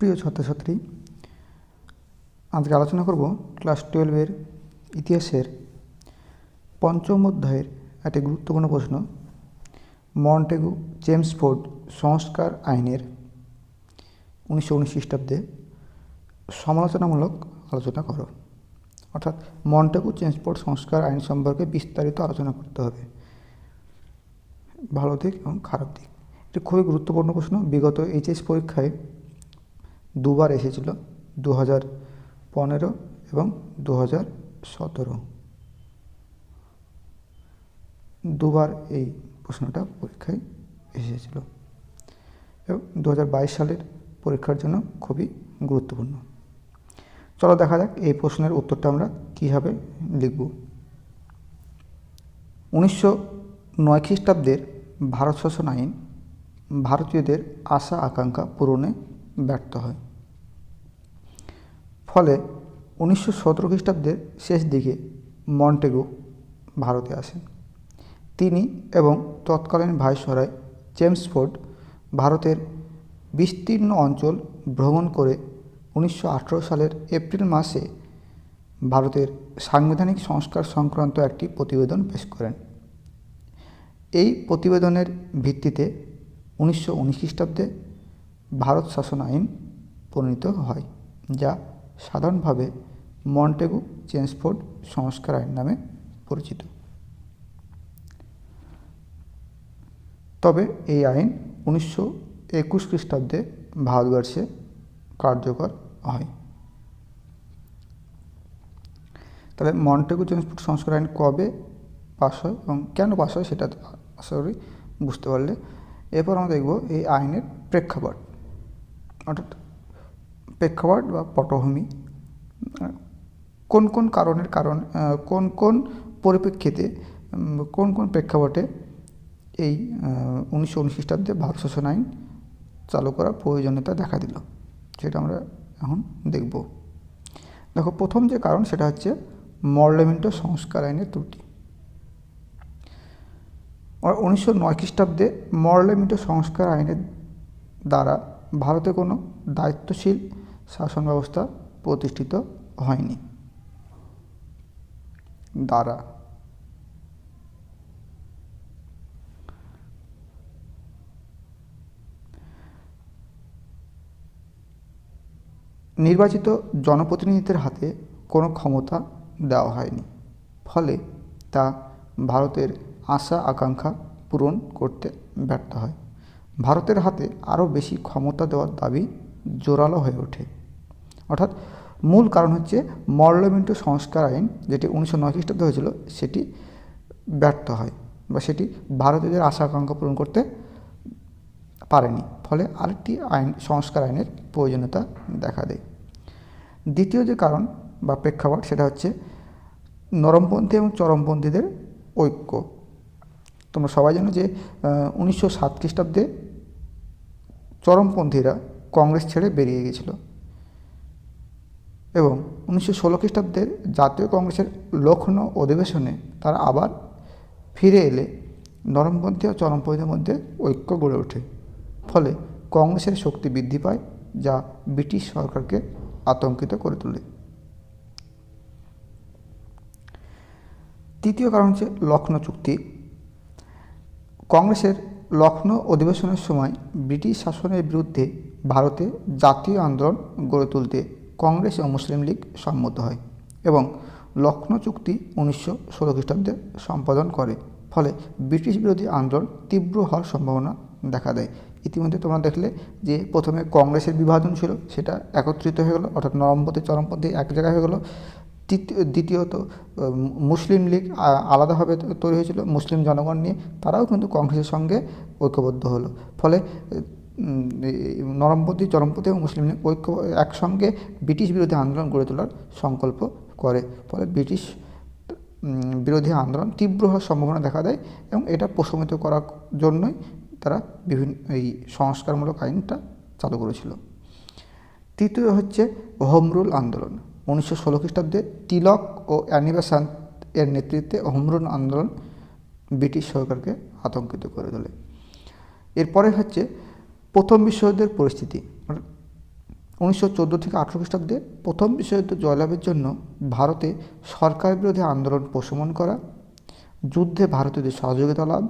প্রিয় ছাত্রছাত্রী, আজকে আলোচনা করব ক্লাস 12-এর ইতিহাসের পঞ্চম অধ্যায়ের একটি গুরুত্বপূর্ণ প্রশ্ন, মন্টেগু চেমসফোর্ড সংস্কার আইনের 1919 খ্রিস্টাব্দে সমালোচনামূলক আলোচনা করো। অর্থাৎ মন্টেগু চেমসফোর্ড সংস্কার আইন সম্পর্কে বিস্তারিত আলোচনা করতে হবে, ভালো দিক এবং খারাপ দিক। এটি খুবই গুরুত্বপূর্ণ প্রশ্ন। বিগত এইচএস পরীক্ষায় দুবার এসেছিল, 2015 এবং 2017 দুবার এই প্রশ্নটা পরীক্ষায় এসেছিল এবং 2022 সালের পরীক্ষার জন্য খুবই গুরুত্বপূর্ণ। চলো দেখা যাক এই প্রশ্নের উত্তরটা আমরা কীভাবে লিখব। 1909 খ্রিস্টাব্দের ভারত শাসন আইন ভারতীয়দের আশা আকাঙ্ক্ষা পূরণে ব্যর্থ হয়। ফলে 1917 খ্রিস্টাব্দের শেষ দিকে মন্টেগু ভারতে আসেন। তিনি এবং তৎকালীন ভাইসরয় চেমসফোর্ড ভারতের বিস্তীর্ণ অঞ্চল ভ্রমণ করে 1918 সালের এপ্রিল মাসে ভারতের সাংবিধানিক সংস্কার সংক্রান্ত একটি প্রতিবেদন পেশ করেন। এই প্রতিবেদনের ভিত্তিতে 1919 খ্রিস্টাব্দে ভারত শাসন আইন প্রণীত হয়, যা সাধারণভাবে মন্টেগু চেমসফোর্ড সংস্কার আইন নামে পরিচিত। তবে এই আইন 1921 খ্রিস্টাব্দে ভারতবর্ষে কার্যকর হয়। তাহলে মন্টেগু চেমসফোর্ড সংস্কার আইন কবে পাস হয় এবং কেন পাস হয় সেটা আশা করি বুঝতে পারলে। এরপর আমরা দেখব এই আইনের প্রেক্ষাপট, অর্থাৎ প্রেক্ষাপট বা পটভূমি, কোন কোন কোন কোন পরিপ্রেক্ষিতে, কোন কোন প্রেক্ষাপটে এই 1919 খ্রিস্টাব্দে ভারত শাসন আইন চালু করার প্রয়োজনীয়তা দেখা দিল, সেটা আমরা এখন দেখব। দেখো, প্রথম যে কারণ সেটা হচ্ছে মরলেমিন্টো সংস্কার আইনের ত্রুটি। 1909 খ্রিস্টাব্দে মরলেমিন্টো সংস্কার আইনের দ্বারা ভারতে কোনো দায়িত্বশীল শাসন ব্যবস্থা প্রতিষ্ঠিত হয়নি। নির্বাচিত জনপ্রতিনিধিদের হাতে কোনো ক্ষমতা দেওয়া হয়নি, ফলে তা ভারতের আশা আকাঙ্ক্ষা পূরণ করতে ব্যর্থ হয়। ভারতের হাতে আরও বেশি ক্ষমতা দেওয়ার দাবি জোরালো হয়ে ওঠে। অর্থাৎ মূল কারণ হচ্ছে মরলেমিন্টো সংস্কার আইন, যেটি 1909 খ্রিস্টাব্দে হয়েছিল, সেটি ব্যর্থ হয় বা সেটি ভারতীয়দের আশা আকাঙ্ক্ষা পূরণ করতে পারেনি, ফলে আরেকটি সংস্কার আইনের প্রয়োজনীয়তা দেখা দেয়। দ্বিতীয় যে কারণ বা প্রেক্ষাপট সেটা হচ্ছে নরমপন্থী এবং চরমপন্থীদের ঐক্য। তোমরা সবাই জানো যে 1907 খ্রিস্টাব্দে চরমপন্থীরা কংগ্রেস ছেড়ে বেরিয়ে গেছিল এবং 1916 খ্রিস্টাব্দের জাতীয় কংগ্রেসের লখনৌ অধিবেশনে তারা আবার ফিরে এলে নরমপন্থী ও চরমপন্থীদের মধ্যে ঐক্য গড়ে ওঠে, ফলে কংগ্রেসের শক্তি বৃদ্ধি পায়, যা ব্রিটিশ সরকারকে আতঙ্কিত করে তোলে। তৃতীয় কারণ হচ্ছে লখনৌ চুক্তি। কংগ্রেসের লখনৌ অধিবেশনের সময় ব্রিটিশ শাসনের বিরুদ্ধে ভারতে জাতীয় আন্দোলন গড়ে তুলতে কংগ্রেস ও মুসলিম লীগ সম্মত হয় এবং লখনৌ চুক্তি 1916 খ্রিস্টাব্দে সম্পাদন করে, ফলে ব্রিটিশ বিরোধী আন্দোলন তীব্র হওয়ার সম্ভাবনা দেখা দেয়। ইতিমধ্যে তোমরা দেখলে যে প্রথমে কংগ্রেসের বিভাজন ছিল, সেটা একত্রিত হয়ে গেল, অর্থাৎ নরমপন্থী চরমপন্থী এক জায়গায় হয়ে গেল। দ্বিতীয়ত মুসলিম লীগ আলাদাভাবে তৈরি হয়েছিল, মুসলিম জনগণ নিয়ে, তারাও কিন্তু কংগ্রেসের সঙ্গে ঐক্যবদ্ধ হলো, ফলে নরমপন্থী চরমপন্থী এবং মুসলিম লীগ একসঙ্গে ব্রিটিশ বিরোধী আন্দোলন গড়ে তোলার সংকল্প করে, ফলে ব্রিটিশ বিরোধী আন্দোলন তীব্র হওয়ার সম্ভাবনা দেখা দেয় এবং এটা প্রশমিত করার জন্যই তারা বিভিন্ন এই সংস্কারমূলক আইনটা চালু করেছিল। তৃতীয় হচ্ছে হোম রুল আন্দোলন। 1916 খ্রিস্টাব্দে তিলক ও অ্যানি বেসান্ট এর নেতৃত্বে হোম রুল আন্দোলন ব্রিটিশ সরকারকে আতঙ্কিত করে তোলে। এরপরে হচ্ছে প্রথম বিশ্বযুদ্ধের পরিস্থিতি। 1914 থেকে 18 খ্রিস্টাব্দে প্রথম বিশ্বযুদ্ধ জয়লাভের জন্য ভারতে সরকার বিরোধী আন্দোলন প্রশমন করা, যুদ্ধে ভারতীয়দের সহযোগিতা লাভ,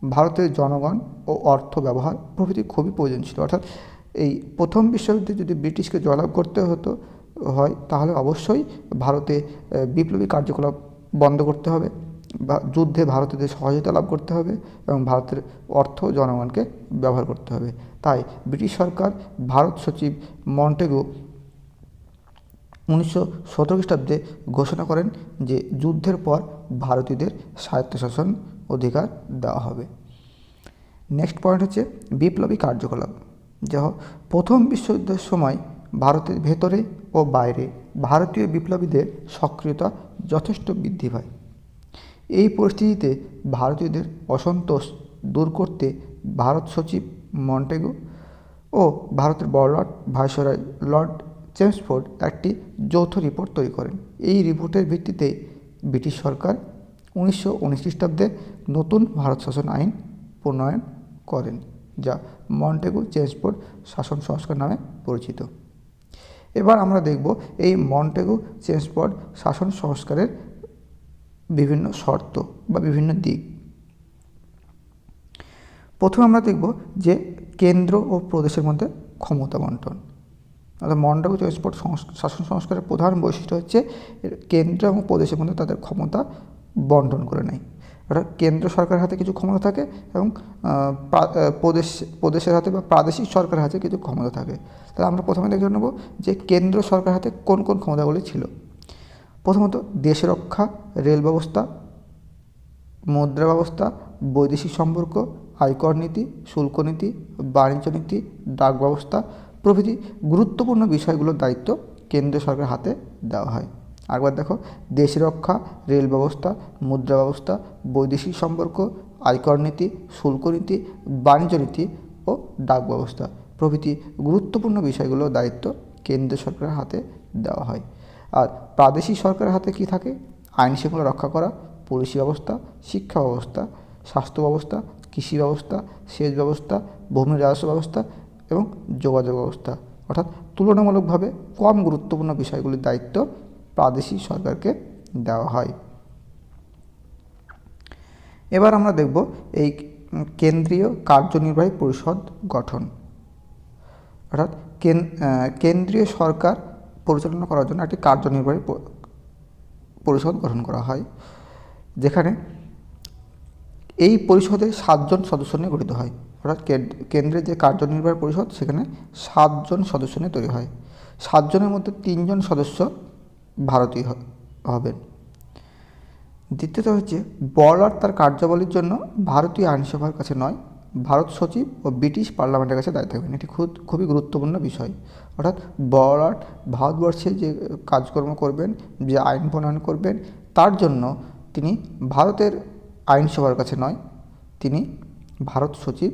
ভারতের জনগণ ও অর্থ ব্যবহার প্রভৃতি খুবই প্রয়োজন ছিল। অর্থাৎ এই প্রথম বিশ্বযুদ্ধে যদি ব্রিটিশকে জয়লাভ করতে হয় তাহলে অবশ্যই ভারতে বিপ্লবী কার্যকলাপ বন্ধ করতে হবে, বা যুদ্ধে ভারতীয়দের সহযোগিতা লাভ করতে হবে এবং ভারতের অর্থ জনগণকে ব্যবহার করতে হবে। তাই ব্রিটিশ সরকার ভারত সচিব মন্টেগু 1917 খ্রিস্টাব্দে ঘোষণা করেন যে যুদ্ধের পর ভারতীয়দের স্বায়ত্তশাসন অধিকার দেওয়া হবে। নেক্সট পয়েন্ট হচ্ছে বিপ্লবী কার্যকলাপ। যা প্রথম বিশ্বযুদ্ধের সময় ভারতের ভেতরে ও বাইরে ভারতীয় বিপ্লবীদের সক্রিয়তা যথেষ্ট বৃদ্ধি পায়। এই পরিস্থিতিতে ভারতীয়দের অসন্তোষ দূর করতে ভারত সচিব মন্টেগু ও ভারতের বড়লাট ভাইসরয় লর্ড চেমসফোর্ড একটি যৌথ রিপোর্ট তৈরি করেন। এই রিপোর্টের ভিত্তিতে ব্রিটিশ সরকার 1919 খ্রিস্টাব্দে নতুন ভারত শাসন আইন প্রণয়ন করেন, যা মন্টেগু চেমসফোর্ড শাসন সংস্কার নামে পরিচিত। এবার আমরা দেখব এই মন্টেগু চেমসফোর্ড শাসন সংস্কারের বিভিন্ন শর্ত বা বিভিন্ন দিক। প্রথমে আমরা দেখব যে কেন্দ্র ও প্রদেশের মধ্যে ক্ষমতা বন্টন। অর্থাৎ মন্টেগু চেমসফোর্ড শাসন সংস্কারের প্রধান বৈশিষ্ট্য হচ্ছে কেন্দ্র এবং প্রদেশের মধ্যে তাদের ক্ষমতা বন্টন করে নেয়। অর্থাৎ কেন্দ্র সরকারের হাতে কিছু ক্ষমতা থাকে এবং প্রদেশের হাতে বা প্রাদেশিক সরকারের হাতে কিছু ক্ষমতা থাকে। তাহলে আমরা প্রথমে দেখে নেব যে কেন্দ্র সরকারের হাতে কোন কোন ক্ষমতাগুলি ছিল। প্রথমত দেশ রক্ষা, রেল ব্যবস্থা, মুদ্রা ব্যবস্থা, বৈদেশিক সম্পর্ক, আয়কর নীতি, শুল্ক নীতি, বাণিজ্য নীতি, ডাক ব্যবস্থা প্রভৃতি গুরুত্বপূর্ণ বিষয়গুলোর দায়িত্ব কেন্দ্রীয় সরকারের হাতে দেওয়া হয়। আরেকবার দেখো, দেশ রক্ষা, রেল ব্যবস্থা, মুদ্রা ব্যবস্থা, বৈদেশিক সম্পর্ক, আয়কর নীতি, শুল্ক নীতি, বাণিজ্য নীতি ও ডাক ব্যবস্থা প্রভৃতি গুরুত্বপূর্ণ বিষয়গুলোর দায়িত্ব কেন্দ্রীয় সরকারের হাতে দেওয়া হয়। আর প্রাদেশিক সরকারের হাতে কি থাকে? আইন শৃঙ্খলা রক্ষা করা, পুলিশি ব্যবস্থা, শিক্ষা ব্যবস্থা, স্বাস্থ্য ব্যবস্থা, কৃষি ব্যবস্থা, সেচ ব্যবস্থা, ভূমি রাজস্ব ব্যবস্থা এবং যোগাযোগ ব্যবস্থা। অর্থাৎ তুলনামূলকভাবে কম গুরুত্বপূর্ণ বিষয়গুলির দায়িত্ব প্রাদেশিক সরকারকে দেওয়া হয়। এবার আমরা দেখব এই কেন্দ্রীয় কার্যনির্বাহী পরিষদ গঠন। অর্থাৎ কেন্দ্রীয় সরকার পরিচালনা করার জন্য একটি কার্যনির্বাহী পরিষদ গঠন করা হয়, যেখানে এই পরিষদে 7 জন সদস্য নিয়ে গঠিত হয়। অর্থাৎ কেন্দ্রের যে কার্যনির্বাহী পরিষদ সেখানে 7 জন সদস্য নিয়ে তৈরি হয়। 7 জনের মধ্যে 3 জন সদস্য ভারতীয় হবেন। দ্বিতীয়ত হচ্ছে বড়লাট তার কার্যাবলীর জন্য ভারতীয় আইনসভার কাছে নয়, ভারত সচিব ও ব্রিটিশ পার্লামেন্টের কাছে দায়িত্ব থাকবেন। এটি খুবই গুরুত্বপূর্ণ বিষয়। অর্থাৎ বড়লাট ভারতবর্ষে যে কাজকর্ম করবেন, যে আইন প্রণয়ন করবেন, তার জন্য তিনি ভারতের আইনসভার কাছে নয়, তিনি ভারত সচিব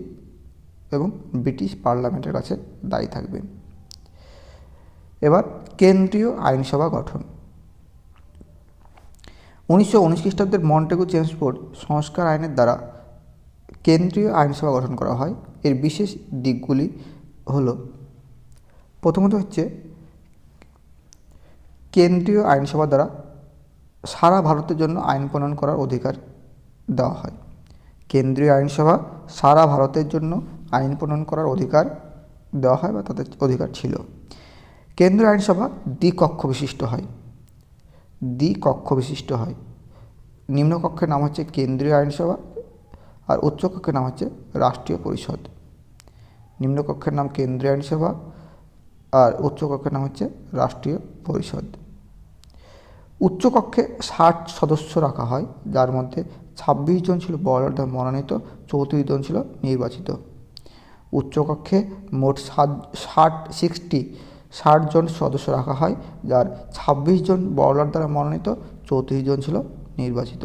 এবং ব্রিটিশ পার্লামেন্টের কাছে দায়ী থাকবেন। এবার কেন্দ্রীয় আইনসভা গঠন। 1919 খ্রিস্টাব্দের মন্টেগু চেমসফোর্ড সংস্কার আইনের দ্বারা কেন্দ্রীয় আইনসভা গঠন করা হয়। এর বিশেষ দিকগুলি হলো, প্রথমত হচ্ছে কেন্দ্রীয় আইনসভা দ্বারা সারা ভারতের জন্য আইন প্রণয়ন করার অধিকার দেওয়া হয়। কেন্দ্রীয় আইনসভা সারা ভারতের জন্য আইন প্রণয়ন করার অধিকার দেওয়া হয় বা তাদের অধিকার ছিল। কেন্দ্রীয় আইনসভা দ্বিকক্ষ বিশিষ্ট হয়। নিম্নকক্ষের নাম হচ্ছে কেন্দ্রীয় আইনসভা আর উচ্চকক্ষের নাম হচ্ছে রাষ্ট্রীয় পরিষদ। নিম্নকক্ষের নাম কেন্দ্রীয় আইনসভা আর উচ্চকক্ষের নাম হচ্ছে রাষ্ট্রীয় পরিষদ। উচ্চকক্ষে 60 সদস্য রাখা হয়, যার মধ্যে 26 জন ছিল বড়লাট দ্বারা মনোনীত, 34 জন ছিল নির্বাচিত। উচ্চকক্ষে মোট 60 জন সদস্য রাখা হয়, যার 26 জন বড়লাট দ্বারা মনোনীত, 34 জন ছিল নির্বাচিত।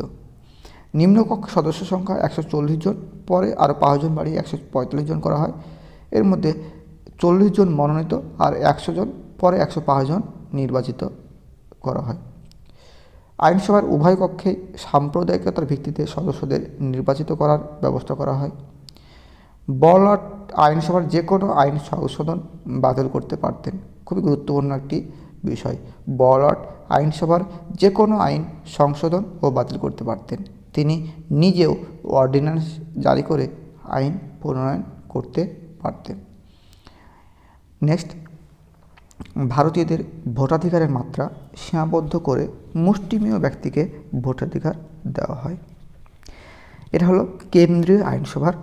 নিম্নকক্ষে সদস্য সংখ্যা 140 জন, পরে আরও 5 জন বাড়িয়ে 145 জন করা হয়। এর মধ্যে 40 জন মনোনীত আর 100 জন, পরে 105 জন নির্বাচিত করা হয়। আইনসভার উভয় কক্ষে সাম্প্রদায়িকতার ভিত্তিতে সদস্যদের নির্বাচিত করার ব্যবস্থা করা হয়। বড়লাট আইনসভার যে কোনো আইন সংশোধন বাতিল করতে পারতেন। খুবই গুরুত্বপূর্ণ একটি বিষয়। বড়লাট আইনসভার যে কোনো আইন সংশোধন ও বাতিল করতে পারতেন। তিনি নিজেও অর্ডিন্যান্স জারি করে আইন প্রণয়ন করতে পারতেন। নেক্সট, ভারতীয়দের ভোটাধিকারের মাত্রা সীমাবদ্ধ করে মুষ্টিমেয় ব্যক্তিকে ভোটাধিকার দেওয়া হয়। এটা হলো কেন্দ্রীয় আইনসভার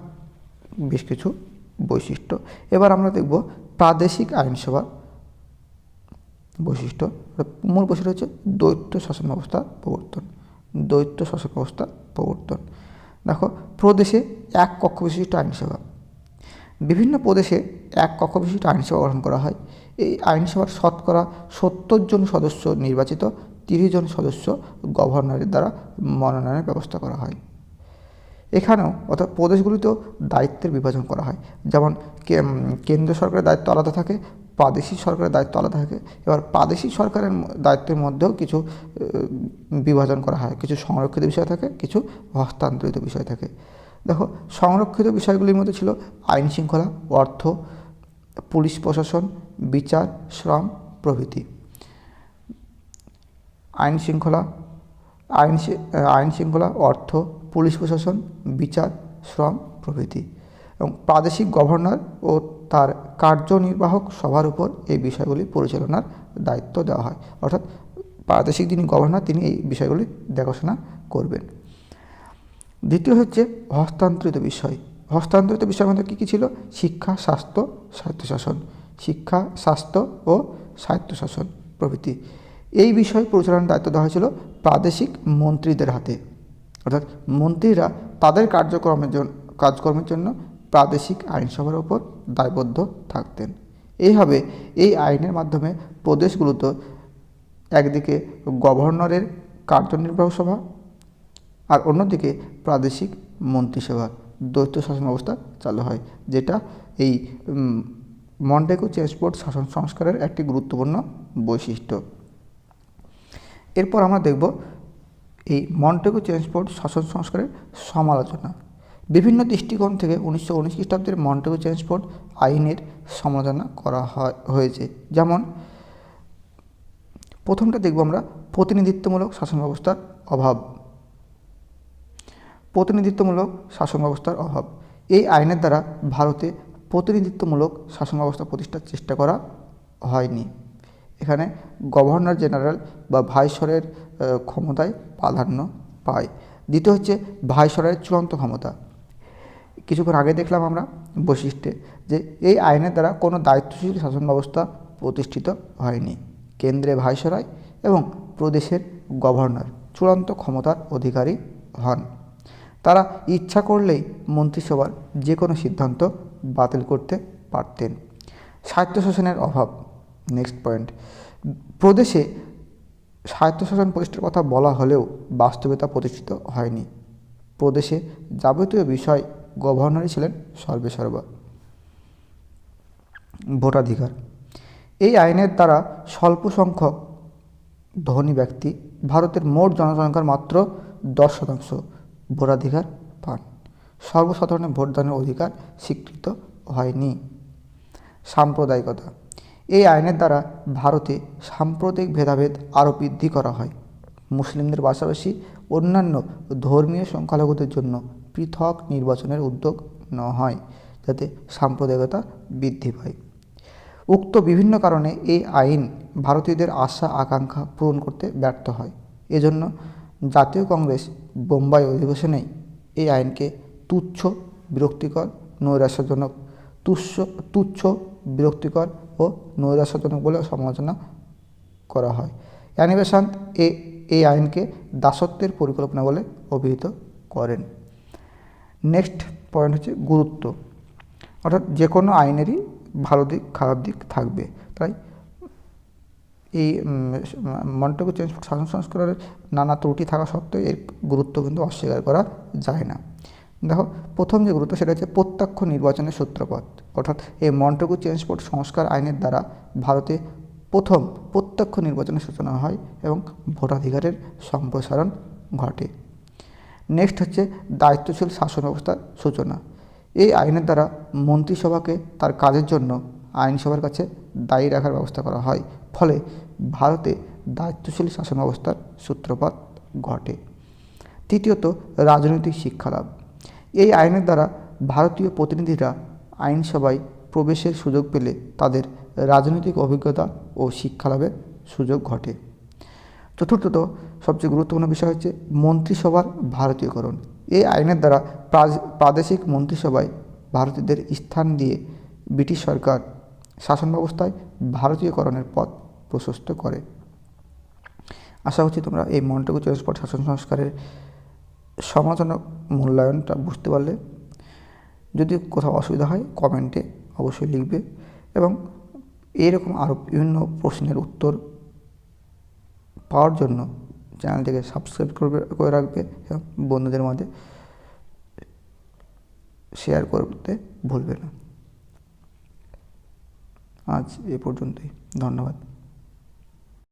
বেশ কিছু বৈশিষ্ট্য। এবার আমরা দেখব প্রাদেশিক আইনসভার বৈশিষ্ট্য। মূল বৈশিষ্ট্য হচ্ছে দ্বৈত শাসন ব্যবস্থা প্রবর্তন। দ্বৈত শাসন ব্যবস্থা প্রবর্তন। দেখো, প্রদেশে এক কক্ষ বিশিষ্ট আইনসভা। বিভিন্ন প্রদেশে এক কক্ষ বিশিষ্ট আইনসভা গঠন করা হয়। এই আইনসভার শতকরা 70 জন সদস্য নির্বাচিত, 30 জন সদস্য গভর্নরের দ্বারা মনোনয়নের ব্যবস্থা করা হয়। এখানেও অর্থাৎ প্রদেশগুলিতেও দায়িত্বের বিভাজন করা হয়। যেমন কেন্দ্র সরকারের দায়িত্ব আলাদা থাকে, প্রাদেশিক সরকারের দায়িত্ব আলাদা থাকে। এবার প্রাদেশিক সরকারের দায়িত্বের মধ্যেও কিছু বিভাজন করা হয়। কিছু সংরক্ষিত বিষয় থাকে, কিছু হস্তান্তরিত বিষয় থাকে। দেখো, সংরক্ষিত বিষয়গুলির মধ্যে ছিল আইন শৃঙ্খলা, অর্থ, পুলিশ প্রশাসন, বিচার, শ্রম প্রভৃতি। আইন শৃঙ্খলা, অর্থ, পুলিশ প্রশাসন, বিচার, শ্রম প্রভৃতি। এবং প্রাদেশিক গভর্নর ও তার কার্যনির্বাহক সভার উপর এই বিষয়গুলি পরিচালনার দায়িত্ব দেওয়া হয়। অর্থাৎ প্রাদেশিক যিনি গভর্নর তিনি এই বিষয়গুলি দেখাশোনা করবেন। দ্বিতীয় হচ্ছে হস্তান্তরিত বিষয়। হস্তান্তরিত বিষয়ের মধ্যে কী কী ছিল? শিক্ষা, স্বাস্থ্য, স্বায়ত্তশাসন। শিক্ষা, স্বাস্থ্য ও স্বায়ত্তশাসন প্রভৃতি। এই বিষয় পরিচালনার দায়িত্ব দেওয়া হয়েছিল প্রাদেশিক মন্ত্রীদের হাতে। অর্থাৎ মন্ত্রীরা তাদের কাজকর্মের জন্য প্রাদেশিক আইনসভার ওপর দায়বদ্ধ থাকতেন। এইভাবে এই আইনের মাধ্যমে প্রদেশগুলোতে একদিকে গভর্নরের কার্যনির্বাহক সভা আর অন্যদিকে প্রাদেশিক মন্ত্রিসভা, দ্বৈত শাসন ব্যবস্থা চালু হয়, যেটা এই মন্টেগু চেমস্ফোর্ড শাসন সংস্কারের একটি গুরুত্বপূর্ণ বৈশিষ্ট্য। এরপর আমরা দেখব এই মন্টেগু চেমস্ফোর্ড শাসন সংস্কারের সমালোচনা। বিভিন্ন দৃষ্টিকোণ থেকে 1919 খ্রিস্টাব্দের মন্টেগু চেমস্ফোর্ড আইনের সমালোচনা করা হয়েছে। যেমন প্রথমটা দেখব আমরা প্রতিনিধিত্বমূলক শাসন ব্যবস্থার অভাব। প্রতিনিধিত্বমূলক শাসন ব্যবস্থার অভাব। এই আইনের দ্বারা ভারতে প্রতিনিধিত্বমূলক শাসন ব্যবস্থা প্রতিষ্ঠার চেষ্টা করা হয়নি। এখানে গভর্নর জেনারেল বা ভাইসরয়ের ক্ষমতায় প্রাধান্য পায়। দ্বিতীয় হচ্ছে ভাইসরয়ের চূড়ান্ত ক্ষমতা। কিছুক্ষণ আগে দেখলাম আমরা বৈশিষ্ট্যে যে এই আইনের দ্বারা কোনো দায়িত্বশীল শাসন ব্যবস্থা প্রতিষ্ঠিত হয়নি। কেন্দ্রে ভাইসরয় এবং প্রদেশের গভর্নর চূড়ান্ত ক্ষমতার অধিকারী হন। তারা ইচ্ছা করলেই মন্ত্রিসভার যে কোনো সিদ্ধান্ত বাতিল করতে পারতেন। স্বায়ত্তশাসনের অভাব। নেক্সট পয়েন্ট, প্রদেশে স্বায়ত্তশাসন প্রতিষ্ঠার কথা বলা হলেও বাস্তবে তা প্রতিষ্ঠিত হয়নি। প্রদেশে যাবতীয় বিষয় গভর্নরই ছিলেন সর্বেসর্বা। ভোটাধিকার। এই আইনের দ্বারা স্বল্প সংখ্যক ধনী ব্যক্তি, ভারতের মোট জনসংখ্যার মাত্র 10% ভোটাধিকার পান। সর্বসাধারণের ভোটদানের অধিকার স্বীকৃত হয়নি। সাম্প্রদায়িকতা। এই আইনের দ্বারা ভারতে সাম্প্রদায়িক ভেদাভেদ আরও বৃদ্ধি করা হয়। মুসলিমদের পাশাপাশি অন্যান্য ধর্মীয় সংখ্যালঘুদের জন্য পৃথক নির্বাচনের উদ্যোগ নেওয়া হয়, যাতে সাম্প্রদায়িকতা বৃদ্ধি পায়। উক্ত বিভিন্ন কারণে এই আইন ভারতীয়দের আশা আকাঙ্ক্ষা পূরণ করতে ব্যর্থ হয়। এজন্য জাতীয় কংগ্রেস বোম্বাই অধিবেশনেই এই আইনকে তুচ্ছ, বিরক্তিকর, নৈরাশ্যজনক ও নৈরাশ্যজনক বলে সমালোচনা করা হয়। অ্যানি বেসান্ত এই আইনকে দাসত্বের পরিকল্পনা বলে অভিহিত করেন। নেক্সট পয়েন্ট হচ্ছে গুরুত্ব। অর্থাৎ যে কোনো আইনেরই ভালো দিক খারাপ দিক থাকবে, তাই এই মন্টেগু চেমস্ফোর্ড শাসন সংস্কারের নানা ত্রুটি থাকা সত্ত্বেও এর গুরুত্ব কিন্তু অস্বীকার করা যায় না। দেখো, প্রথম যে গুরুত্ব সেটা হচ্ছে প্রত্যক্ষ নির্বাচনের সূত্রপাত। অর্থাৎ এই মন্টেগু চেমস্ফোর্ড সংস্কার আইনের দ্বারা ভারতে প্রথম প্রত্যক্ষ নির্বাচনের সূচনা হয় এবং ভোটাধিকারের সম্প্রসারণ ঘটে। নেক্সট হচ্ছে দায়িত্বশীল শাসন ব্যবস্থার সূচনা। এই আইনের দ্বারা মন্ত্রিসভাকে তার কাজের জন্য আইনসভার কাছে দায়ী রাখার ব্যবস্থা করা হয়। ফলে ভারতে দায়িত্বশীল শাসন ব্যবস্থার সূত্রপাত ঘটে। তৃতীয়ত, রাজনৈতিক শিক্ষালাভ। এই আইনের দ্বারা ভারতীয় প্রতিনিধিরা আইনসভায় প্রবেশের সুযোগ পেলে তাদের রাজনৈতিক অভিজ্ঞতা ও শিক্ষালাভের সুযোগ ঘটে। চতুর্থত, সবচেয়ে গুরুত্বপূর্ণ বিষয় হচ্ছে মন্ত্রিসভার ভারতীয়করণ। এই আইনের দ্বারা প্রাদেশিক মন্ত্রিসভায় ভারতীয়দের স্থান দিয়ে ব্রিটিশ সরকার শাসন ব্যবস্থায় ভারতীয়করণের পথ প্রশস্ত করে। আশা করছি তোমরা এই মন্টেগু চেমস্ফোর্ড শাসন সংস্কারের সমালোচনামূলক মূল্যায়নটা বুঝতে পারলে। যদি কোথাও অসুবিধা হয় কমেন্টে অবশ্যই লিখবে, এবং এইরকম আরও বিভিন্ন প্রশ্নের উত্তর পাওয়ার জন্য চ্যানেলটিকে সাবস্ক্রাইব করে রাখবে এবং বন্ধুদের মাঝে শেয়ার করতে ভুলবে না। আজ এ পর্যন্তই, ধন্যবাদ।